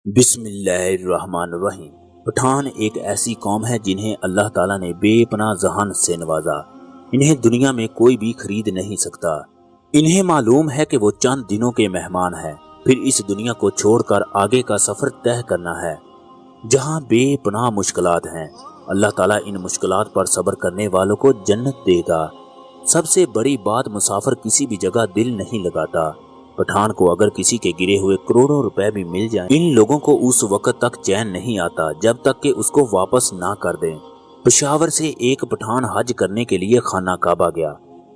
بسم اللہ الرحمن الرحیم۔ پٹھان ایک ایسی قوم ہے جنہیں اللہ تعالیٰ نے بے پناہ ذہانت سے نوازا۔ انہیں دنیا میں کوئی بھی خرید نہیں سکتا۔ انہیں معلوم ہے کہ وہ چند دنوں کے مہمان ہیں، پھر اس دنیا کو چھوڑ کر آگے کا سفر طے کرنا ہے جہاں بے پناہ مشکلات ہیں۔ اللہ تعالیٰ ان مشکلات پر صبر کرنے والوں کو جنت دے گا۔ سب سے بڑی بات، مسافر کسی بھی جگہ دل نہیں لگاتا۔ پٹھان کو اگر کسی کے گرے ہوئے کروڑوں روپے بھی مل جائیں، ان لوگوں کو اس وقت تک چین نہیں آتا جب تک کہ اس کو واپس نہ کر دیں۔ پشاور سے ایک پٹھان حج کرنے کے لیے خانہ کعبہ گیا۔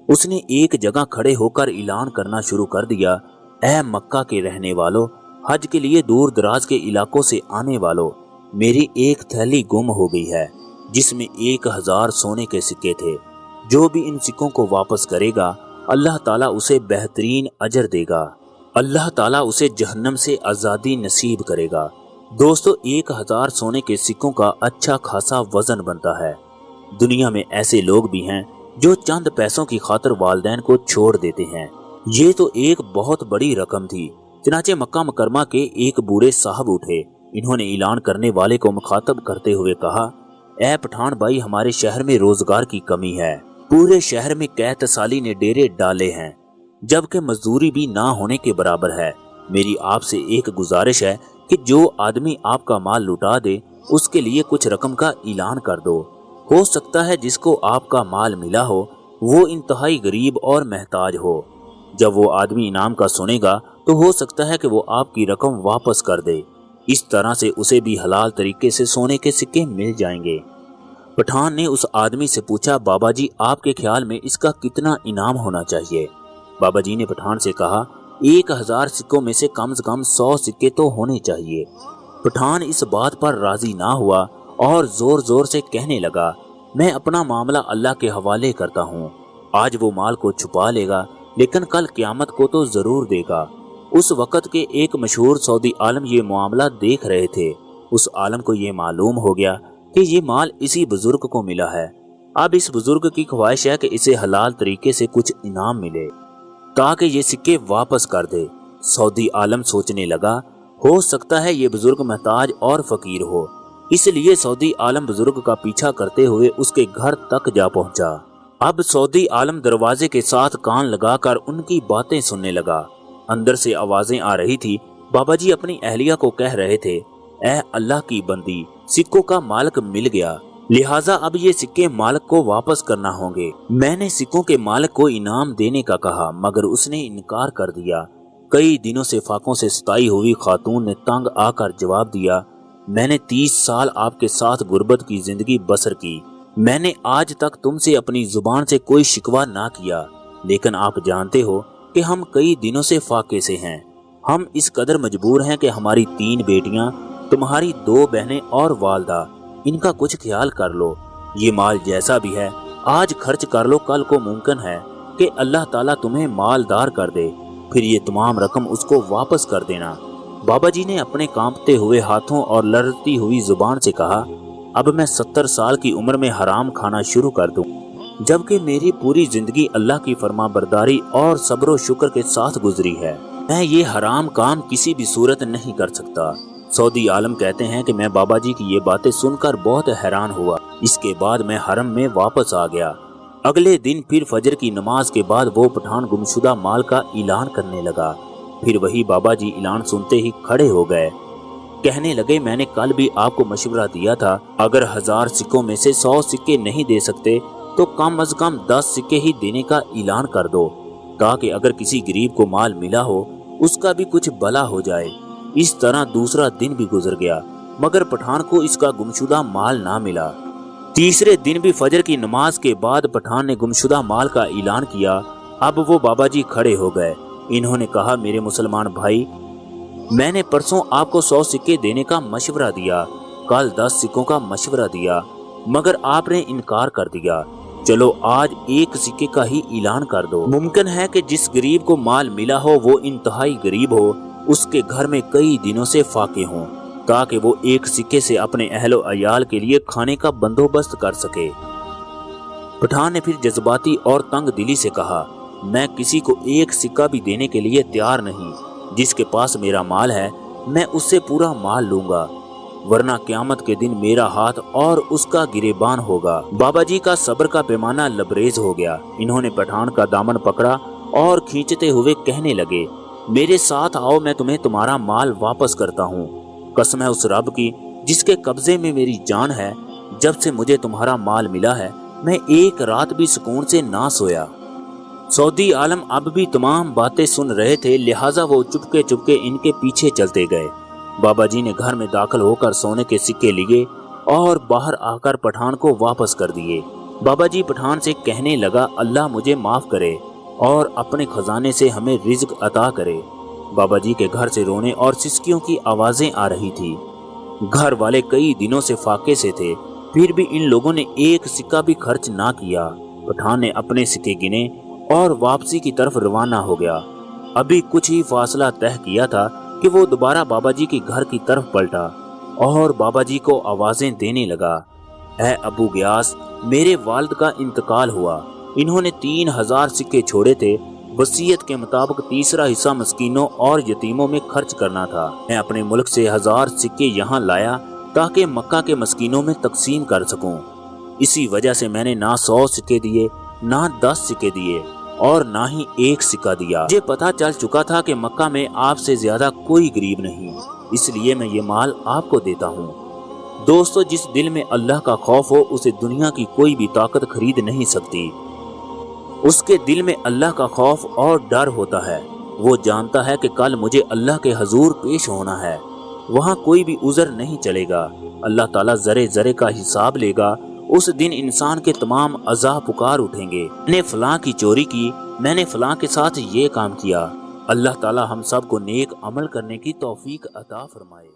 اس نے ایک جگہ کھڑے ہو کر اعلان کرنا شروع کر دیا، اے مکہ کے رہنے والوں، حج کے لیے دور دراز کے علاقوں سے آنے والوں، میری ایک تھیلی گم ہو گئی ہے جس میں 1000 سونے کے سکے تھے۔ جو بھی ان سکوں کو واپس کرے گا، اللہ تعالیٰ اسے بہترین اجر دے گا۔ اللہ تعالیٰ اسے جہنم سے آزادی نصیب کرے گا۔ دوستو، 1000 سونے کے سکوں کا اچھا خاصا وزن بنتا ہے۔ دنیا میں ایسے لوگ بھی ہیں جو چند پیسوں کی خاطر والدین کو چھوڑ دیتے ہیں۔ یہ تو ایک بہت بڑی رقم تھی۔ چنانچہ مکہ مکرمہ کے ایک بوڑھے صاحب اٹھے۔ انہوں نے اعلان کرنے والے کو مخاطب کرتے ہوئے کہا، اے پٹھان بھائی، ہمارے شہر میں روزگار کی کمی ہے۔ پورے شہر میں قحط سالی نے ڈیرے ڈالے ہیں، جبکہ مزدوری بھی نہ ہونے کے برابر ہے۔ میری آپ سے ایک گزارش ہے کہ جو آدمی آپ کا مال لٹا دے، اس کے لیے کچھ رقم کا اعلان کر دو۔ ہو سکتا ہے جس کو آپ کا مال ملا ہو وہ انتہائی غریب اور محتاج ہو۔ جب وہ آدمی انعام کا سنے گا تو ہو سکتا ہے کہ وہ آپ کی رقم واپس کر دے۔ اس طرح سے اسے بھی حلال طریقے سے سونے کے سکے مل جائیں گے۔ پٹھان نے اس آدمی سے پوچھا، بابا جی، آپ کے خیال میں اس کا کتنا انعام ہونا چاہیے؟ بابا جی نے پٹھان سے کہا، 1000 سکوں میں سے کم 100 سکے تو ہونے چاہیے۔ پٹھان اس بات پر راضی نہ ہوا اور زور زور سے کہنے لگا، میں اپنا معاملہ اللہ کے حوالے کرتا ہوں۔ آج وہ مال کو چھپا لے گا لیکن کل قیامت کو تو ضرور دے گا۔ اس وقت کے ایک مشہور سعودی عالم یہ معاملہ دیکھ رہے تھے۔ اس عالم کو یہ معلوم ہو گیا کہ یہ مال اسی بزرگ کو ملا ہے۔ اب اس بزرگ کی خواہش ہے کہ اسے حلال طریقے سے کچھ انعام ملے تاکہ یہ سکے واپس کر دے۔ سعودی عالم سوچنے لگا، ہو سکتا ہے یہ بزرگ محتاج اور فقیر ہو، اس لیے سعودی عالم بزرگ کا پیچھا کرتے ہوئے اس کے گھر تک جا پہنچا۔ اب سعودی عالم دروازے کے ساتھ کان لگا کر ان کی باتیں سننے لگا۔ اندر سے آوازیں آ رہی تھی۔ بابا جی اپنی اہلیہ کو کہہ رہے تھے، اے اللہ کی بندی، سکوں کا مالک مل گیا، لہٰذا اب یہ سکے مالک کو واپس کرنا ہوں گے۔ میں نے سکوں کے مالک کو انعام دینے کا کہا مگر اس نے انکار کر دیا۔ کئی دنوں سے فاقوں سے ستائی ہوئی خاتون نے تنگ آ کر جواب دیا، میں نے 30 سال آپ کے ساتھ غربت کی زندگی بسر کی۔ میں نے آج تک تم سے اپنی زبان سے کوئی شکوہ نہ کیا، لیکن آپ جانتے ہو کہ ہم کئی دنوں سے فاقے سے ہیں۔ ہم اس قدر مجبور ہیں کہ ہماری 3 بیٹیاں، تمہاری 2 بہنیں اور والدہ، ان کا کچھ خیال کر لو۔ یہ مال جیسا بھی ہے آج خرچ کر لو، کل کو ممکن ہے کہ اللہ تعالیٰ تمہیں مالدار کر دے، پھر یہ تمام رقم اس کو واپس کر دینا۔ بابا جی نے اپنے کانپتے ہوئے ہاتھوں اور لرزتی ہوئی زبان سے کہا، اب میں 70 سال کی عمر میں حرام کھانا شروع کر دوں، جبکہ میری پوری زندگی اللہ کی فرما برداری اور صبر و شکر کے ساتھ گزری ہے۔ میں یہ حرام کام کسی بھی صورت نہیں کر سکتا۔ سعودی عالم کہتے ہیں کہ میں بابا جی کی یہ باتیں سن کر بہت حیران ہوا۔ اس کے بعد میں حرم میں واپس آ گیا۔ اگلے دن پھر فجر کی نماز کے بعد وہ پٹھان گمشدہ مال کا اعلان کرنے لگا۔ پھر وہی بابا جی اعلان سنتے ہی کھڑے ہو گئے، کہنے لگے، میں نے کل بھی آپ کو مشورہ دیا تھا، اگر 1000 سکوں میں سے 100 سکے نہیں دے سکتے تو کم از کم 10 سکے ہی دینے کا اعلان کر دو، تاکہ اگر کسی غریب کو مال ملا ہو اس کا بھی کچھ بھلا ہو جائے۔ اس طرح دوسرا دن بھی گزر گیا مگر پٹھان کو اس کا گمشدہ مال نہ ملا۔ تیسرے دن بھی فجر کی نماز کے بعد پٹھان نے گمشدہ مال کا اعلان کیا۔ اب وہ بابا جی کھڑے ہو گئے۔ انہوں نے کہا، میرے مسلمان بھائی، میں نے پرسوں آپ کو 100 سکے دینے کا مشورہ دیا، کل 10 سکوں کا مشورہ دیا، مگر آپ نے انکار کر دیا۔ چلو آج 1 سکے کا ہی اعلان کر دو۔ ممکن ہے کہ جس غریب کو مال ملا ہو وہ انتہائی غریب ہو، اس کے گھر میں کئی دنوں سے فاقے ہوں، تاکہ وہ 1 سکے سے اپنے اہل و عیال کے لیے کھانے کا بندوبست کر سکے۔ پٹھان نے پھر جذباتی اور تنگ دلی سے کہا، میں کسی کو 1 سکہ بھی دینے کے لیے تیار نہیں۔ جس کے پاس میرا مال ہے میں اس سے پورا مال لوں گا، ورنہ قیامت کے دن میرا ہاتھ اور اس کا گریبان ہوگا۔ بابا جی کا صبر کا پیمانہ لبریز ہو گیا۔ انہوں نے پٹھان کا دامن پکڑا اور کھینچتے ہوئے کہنے لگے، میرے ساتھ آؤ، میں تمہیں تمہارا مال واپس کرتا ہوں۔ قسم ہے اس رب کی جس کے قبضے میں میری جان ہے، جب سے مجھے تمہارا مال ملا ہے میں ایک رات بھی سکون سے نہ سویا۔ سعودی عالم اب بھی تمام باتیں سن رہے تھے، لہٰذا وہ چپکے چپکے ان کے پیچھے چلتے گئے۔ بابا جی نے گھر میں داخل ہو کر سونے کے سکے لیے اور باہر آ کر پٹھان کو واپس کر دیے۔ بابا جی پٹھان سے کہنے لگا، اللہ مجھے معاف کرے اور اپنے خزانے سے ہمیں رزق عطا کرے۔ بابا جی کے گھر سے رونے اور سسکیوں کی آوازیں آ رہی تھی۔ گھر والے کئی دنوں سے فاقے سے تھے، پھر بھی ان لوگوں نے ایک سکہ بھی خرچ نہ کیا۔ پٹھان نے اپنے سکے گنے اور واپسی کی طرف روانہ ہو گیا۔ ابھی کچھ ہی فاصلہ طے کیا تھا کہ وہ دوبارہ بابا جی کے گھر کی طرف پلٹا اور بابا جی کو آوازیں دینے لگا، اے ابو گیاس، میرے والد کا انتقال ہوا، انہوں نے 3000 سکے چھوڑے تھے، وصیت کے مطابق تیسرا حصہ مسکینوں اور یتیموں میں خرچ کرنا تھا۔ میں اپنے ملک سے 1000 سکے یہاں لایا تاکہ مکہ کے مسکینوں میں تقسیم کر سکوں، اسی وجہ سے میں نے نہ 100 سکے دیے، نہ 10 سکے دیے اور نہ ہی ایک سکہ دیا۔ مجھے پتا چل چکا تھا کہ مکہ میں آپ سے زیادہ کوئی غریب نہیں، اس لیے میں یہ مال آپ کو دیتا ہوں۔ دوستو، جس دل میں اللہ کا خوف ہو اسے دنیا کی کوئی بھی طاقت خرید نہیں سکتی۔ اس کے دل میں اللہ کا خوف اور ڈر ہوتا ہے، وہ جانتا ہے کہ کل مجھے اللہ کے حضور پیش ہونا ہے، وہاں کوئی بھی عذر نہیں چلے گا، اللہ تعالیٰ ذرے ذرے کا حساب لے گا۔ اس دن انسان کے تمام اعضاء پکار اٹھیں گے، میں نے فلاں کی چوری کی، میں نے فلاں کے ساتھ یہ کام کیا۔ اللہ تعالیٰ ہم سب کو نیک عمل کرنے کی توفیق عطا فرمائے۔